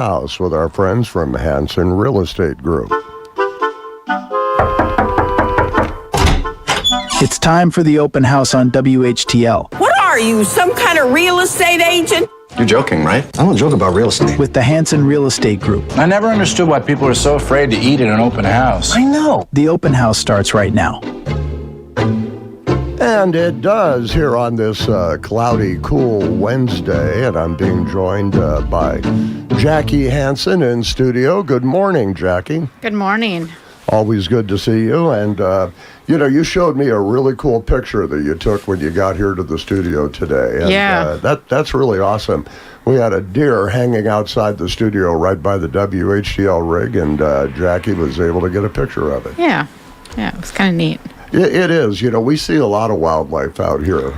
House with our friends from Hansen Real Estate Group. It's time for the open house on WHTL. What are you, some kind of real estate agent? You're joking, right? I don't joke about real estate. With the Hansen Real Estate Group. I never understood why people are so afraid to eat at an open house. I know. The open house starts right now. And it does here on this cloudy, cool Wednesday, and I'm being joined by Jackie Hansen in studio. Good morning, Jackie. Good morning. Always good to see you. And, you showed me a really cool picture that you took when you got here to the studio today. And, yeah. That's really awesome. We had a deer hanging outside the studio right by the WHTL rig, and Jackie was able to get a picture of it. Yeah, it was kind of neat. It is. We see a lot of wildlife out here.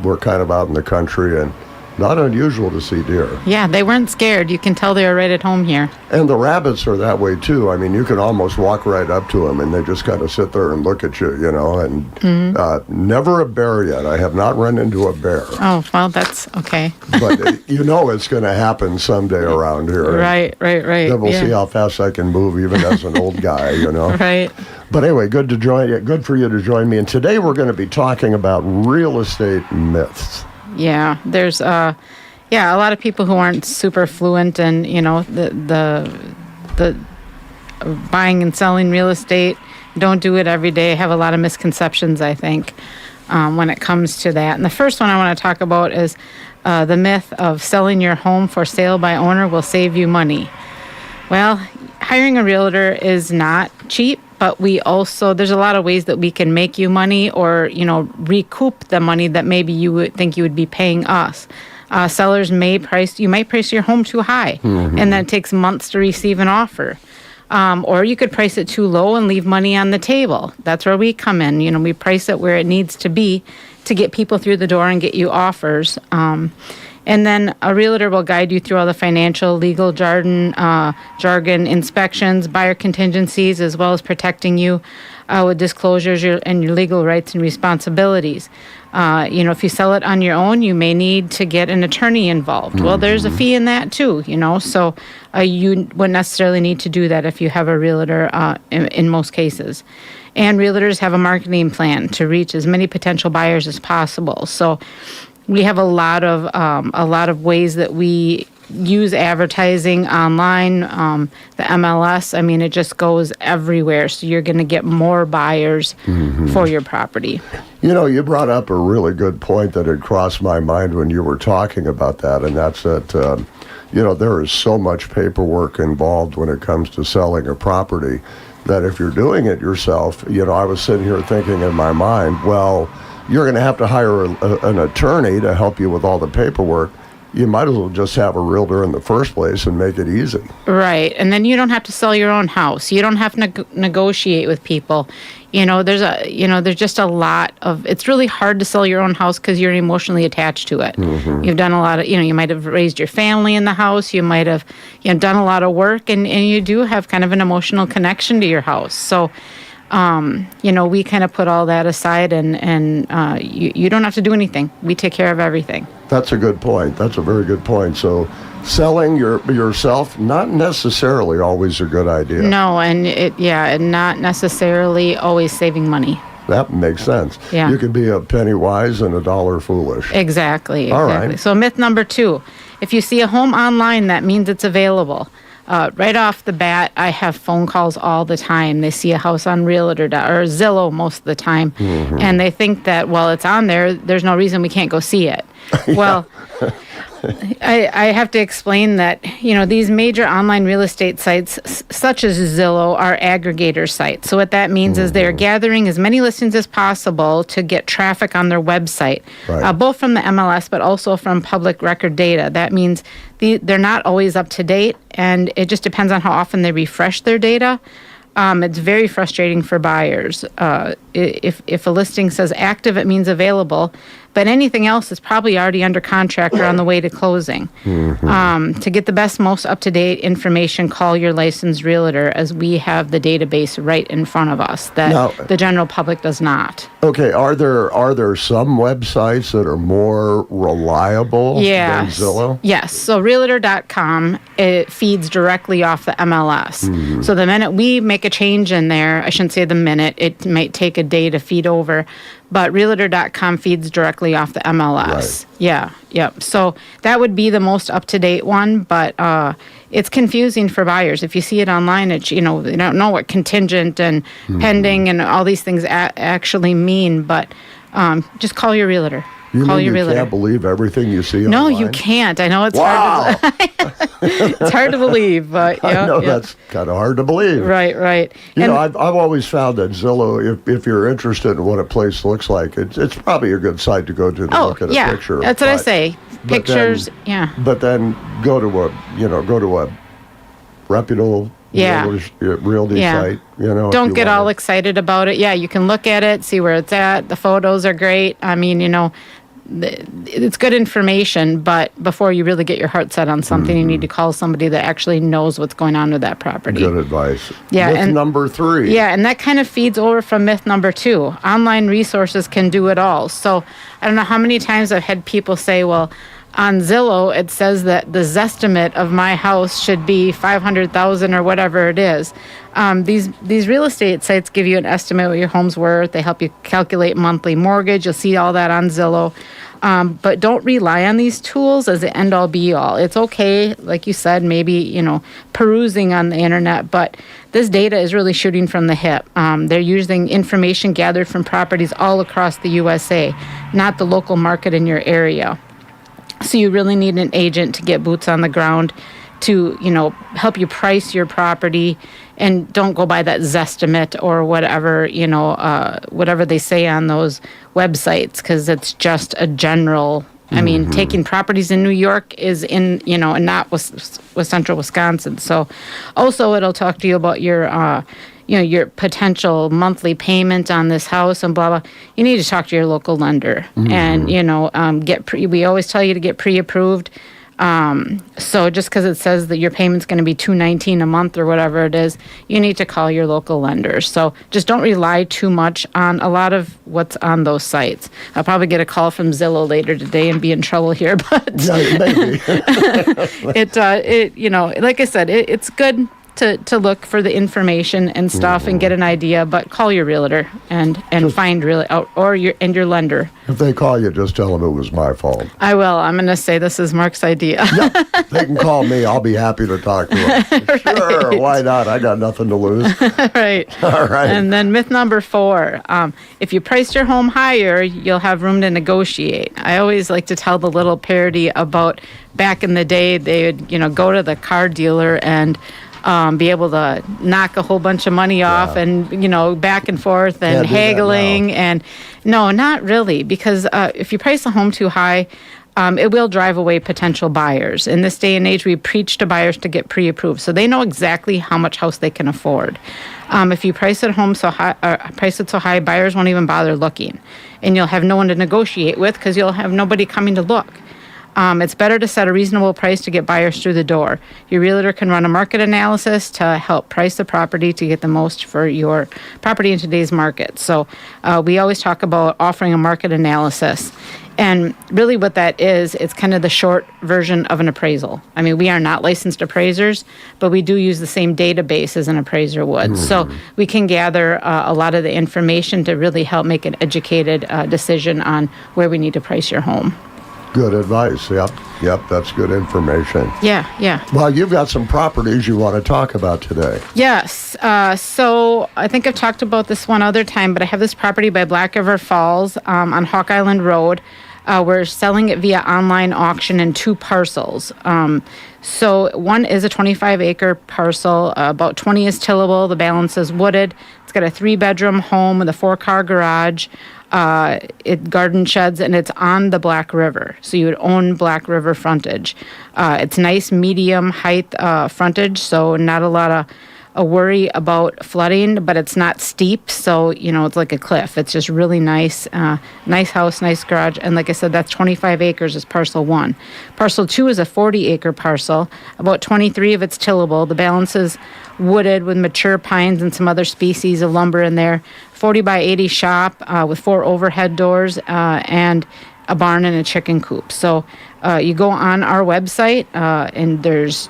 We're kind of out in the country, and not unusual to see deer. Yeah, they weren't scared. You can tell they were right at home here. And the rabbits are that way, too. I mean, you can almost walk right up to them, and they just kind of sit there and look at you, and never a bear yet. I have not run into a bear. Oh, well, that's okay. But it's going to happen someday around here. Right. Then we'll see how fast I can move, even as an old guy, Right. But anyway, good for you to join me. And today we're going to be talking about real estate myths. Yeah, there's a lot of people who aren't super fluent in, the buying and selling real estate, don't do it every day, have a lot of misconceptions, I think, when it comes to that. And the first one I want to talk about is the myth of selling your home for sale by owner will save you money. Well, hiring a realtor is not cheap, but there's a lot of ways that we can make you money or, recoup the money that maybe you would think you would be paying us. Sellers might price your home too high, and then it takes months to receive an offer. Or you could price it too low and leave money on the table. That's where we come in. We price it where it needs to be to get people through the door and get you offers. And then a realtor will guide you through all the financial, legal jargon, inspections, buyer contingencies, as well as protecting you with disclosures and your legal rights and responsibilities. If you sell it on your own, you may need to get an attorney involved. Well, there's a fee in that too, so you wouldn't necessarily need to do that if you have a realtor in most cases. And realtors have a marketing plan to reach as many potential buyers as possible. So we have a lot of ways that we use advertising online, the MLS. I mean, it just goes everywhere. So you're going to get more buyers for your property. You brought up a really good point that had crossed my mind when you were talking about that, and that's that, there is so much paperwork involved when it comes to selling a property that if you're doing it yourself, I was sitting here thinking in my mind, well, you're going to have to hire an attorney to help you with all the paperwork. You might as well just have a realtor in the first place and make it easy. Right. And then you don't have to sell your own house. You don't have to negotiate with people. There's just a lot of, it's really hard to sell your own house because you're emotionally attached to it. You've done a lot of, you might have raised your family in the house. You might have, done a lot of work and you do have kind of an emotional connection to your house. So, we kind of put all that aside and you don't have to do anything. We take care of everything. That's a good point. That's a very good point. So selling yourself, not necessarily always a good idea. No, and not necessarily always saving money. That makes sense. Yeah. You can be a penny wise and a dollar foolish. Exactly. All right. So myth number 2, if you see a home online, that means it's available. Right off the bat, I have phone calls all the time. They see a house on Realtor or Zillow most of the time, and they think that, well, it's on there, there's no reason we can't go see it. Well, I have to explain that, these major online real estate sites, such as Zillow, are aggregator sites. So what that means is they're gathering as many listings as possible to get traffic on their website, right. Both from the MLS, but also from public record data. That means they're not always up to date, and it just depends on how often they refresh their data. It's very frustrating for buyers. if a listing says active, it means available. But anything else is probably already under contract or on the way to closing. To get the best, most up-to-date information, call your licensed realtor, as we have the database right in front of us that Now- the general public does not. Okay, are there some websites that are more reliable than Zillow? Yes. So Realtor.com, it feeds directly off the MLS. So the minute we make a change in there, I shouldn't say the minute, it might take a day to feed over, but Realtor.com feeds directly off the MLS. Right. Yeah, yep. So that would be the most up-to-date one, but it's confusing for buyers. If you see it online, it's, they don't know what contingent and pending and all these things actually mean, but just call your realtor. Call your realtor. Can't believe everything you see No, online? you can't. I know it's Wow. hard. It's hard to believe, but I know that's kind of hard to believe. right. I've always found that Zillow, if you're interested in what a place looks like, it's probably a good site to go to look at a picture. That's what I but- say. but Pictures, then- But then go to a reputable realty Yeah. site. If don't you get all wanna- excited about it. Yeah, you can look at it, see where it's at. The photos are great. I mean, it's good information, but before you really get your heart set on something, you need to call somebody that actually knows what's going on with that property. Good advice. Yeah, Myth and- number 3. Yeah, and that kind of feeds over from myth number 2. Online resources can do it all. So I don't know how many times I've had people say, well, on Zillow, it says that the Zestimate of my house should be $500,000 or whatever it is. These real estate sites give you an estimate what your home's worth. They help you calculate monthly mortgage. You'll see all that on Zillow. But don't rely on these tools as the end-all be-all. It's okay, like you said, maybe, perusing on the internet, but this data is really shooting from the hip. They're using information gathered from properties all across the USA, not the local market in your area. So you really need an agent to get boots on the ground to, help you price your property, and don't go by that Zestimate or whatever, whatever they say on those websites, because it's just a general. I mean, taking properties in New York is and not with central Wisconsin. So also it'll talk to you about your, your potential monthly payment on this house and blah, blah. You need to talk to your local lender and, we always tell you to get pre-approved. So just because it says that your payment's going to be $219 a month or whatever it is, you need to call your local lender. So just don't rely too much on a lot of what's on those sites. I'll probably get a call from Zillow later today and be in trouble here, but Yeah, maybe. like I said, it's good to look for the information and stuff and get an idea, but call your realtor and find your lender. If they call you, just tell them it was my fault. I will. I'm going to say this is Mark's idea. They can call me. I'll be happy to talk to them. Sure, why not? I got nothing to lose. Right. All right. And then myth number 4, if you price your home higher, you'll have room to negotiate. I always like to tell the little parody about back in the day, they would, go to the car dealer and be able to knock a whole bunch of money off and, back and forth and Can't do that haggling. now. And no, not really, because if you price a home too high, it will drive away potential buyers. In this day and age, we preach to buyers to get pre-approved, so they know exactly how much house they can afford. If you price it so high, buyers won't even bother looking, and you'll have no one to negotiate with because you'll have nobody coming to look. It's better to set a reasonable price to get buyers through the door. Your realtor can run a market analysis to help price the property to get the most for your property in today's market. So we always talk about offering a market analysis. And really what that is, it's kind of the short version of an appraisal. I mean, we are not licensed appraisers, but we do use the same database as an appraiser would. So we can gather a lot of the information to really help make an educated decision on where we need to price your home. Good advice. Yep, that's good information. Yeah. Well, you've got some properties you want to talk about today. Yes. So I think I've talked about this one other time, but I have this property by Black River Falls on Hawk Island Road. We're selling it via online auction in 2 parcels. So one is a 25-acre parcel. About 20 is tillable. The balance is wooded. It's got a 3-bedroom home with a 4-car garage. Garden sheds, and it's on the Black River. So you would own Black River frontage. It's nice medium height frontage, so not a lot of a worry about flooding, but it's not steep, so it's like a cliff. It's just really nice, nice house, nice garage, and like I said, that's 25 acres is parcel 1. Parcel 2 is a 40-acre parcel. About 23 of it's tillable. The balance is wooded with mature pines and some other species of lumber in there. 40 by 80 shop with 4 overhead doors and a barn and a chicken coop. So you go on our website and there's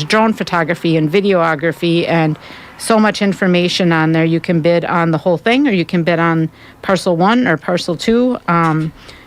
drone photography and videography and so much information on there. You can bid on the whole thing, or you can bid on parcel 1 or parcel 2.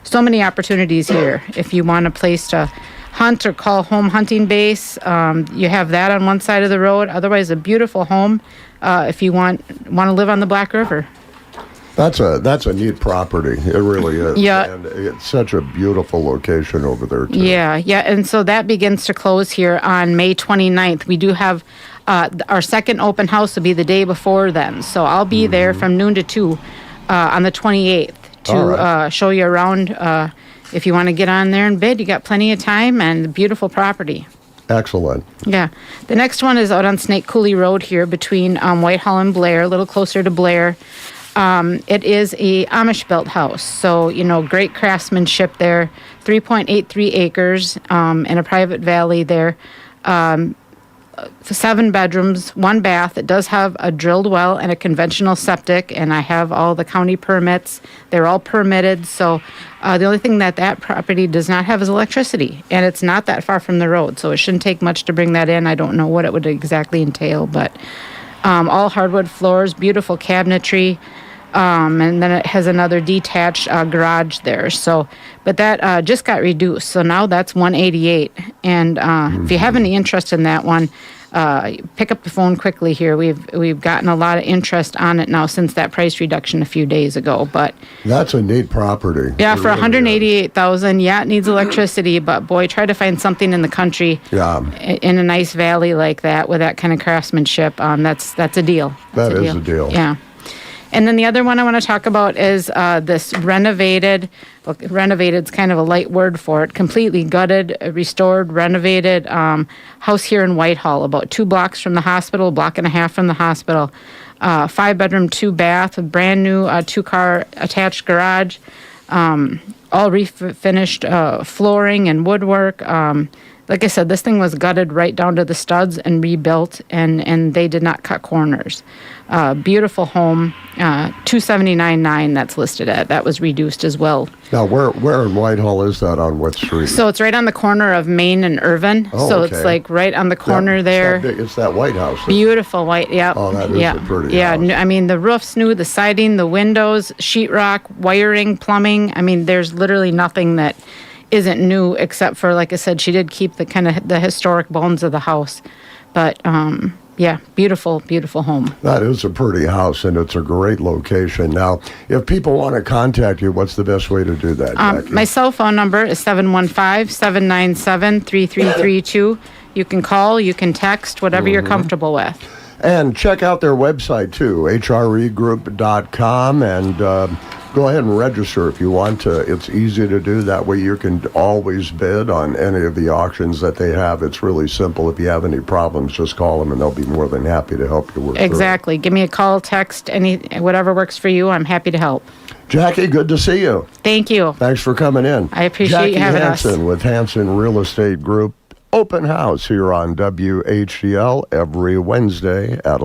So many opportunities here. If you want a place to hunt or call home hunting base, you have that on one side of the road. Otherwise, a beautiful home if you want to live on the Black River. That's a neat property. It really is. Yeah. And it's such a beautiful location over there, too. Yeah. And so that begins to close here on May 29th. We do have our second open house will be the day before then. So I'll be there from noon to 2 on the 28th to show you around. If you want to get on there and bid, you got plenty of time and beautiful property. Excellent. Yeah. The next one is out on Snake Coulee Road here between Whitehall and Blair, a little closer to Blair. It is a Amish-built house, so, great craftsmanship there, 3.83 acres in a private valley there, 7 bedrooms, 1 bath. It does have a drilled well and a conventional septic, and I have all the county permits. They're all permitted, so the only thing that property does not have is electricity, and it's not that far from the road, so it shouldn't take much to bring that in. I don't know what it would exactly entail, but all hardwood floors, beautiful cabinetry. And then it has another detached garage there. So, but that just got reduced. So now that's 188. And if you have any interest in that one, pick up the phone quickly here. We've gotten a lot of interest on it now since that price reduction a few days ago. But that's a neat property. Yeah, for $188,000. Yeah, it needs electricity, but boy, try to find something in the country. Yeah. In a nice valley like that with that kind of craftsmanship. That's a deal. That is a deal. Yeah. And then the other one I want to talk about is this renovated. Well, renovated's kind of a light word for it. Completely gutted, restored, renovated house here in Whitehall, about 2 blocks from the hospital, a block and a half from the hospital. 5-bedroom, 2-bath, a brand new 2-car attached garage, all refinished flooring and woodwork. Like I said, this thing was gutted right down to the studs and rebuilt, and they did not cut corners. Beautiful home, $279,900 that's listed at. That was reduced as well. Now, where in Whitehall is that, on what street? So it's right on the corner of Main and Irvin. Oh, so okay. It's like right on the corner there. It's that White House. Beautiful white, yeah. Oh, that is a pretty house. I mean, the roof's new, the siding, the windows, sheetrock, wiring, plumbing. I mean, there's literally nothing that isn't new, except for, like I said, she did keep the kind of the historic bones of the house. But yeah, beautiful, beautiful home. That is a pretty house, and it's a great location. Now, if people want to contact you, what's the best way to do that, Jackie? My cell phone number is 715-797-3332. You can call, you can text, whatever you're comfortable with. And check out their website, too, hregroup.com, and go ahead and register if you want to. It's easy to do. That way you can always bid on any of the auctions that they have. It's really simple. If you have any problems, just call them, and they'll be more than happy to help you work through it. Exactly. Give me a call, text, whatever works for you. I'm happy to help. Jackie, good to see you. Thank you. Thanks for coming in. I appreciate you having us. Jackie Hansen with Hanson Real Estate Group. Open house here on WHDL every Wednesday at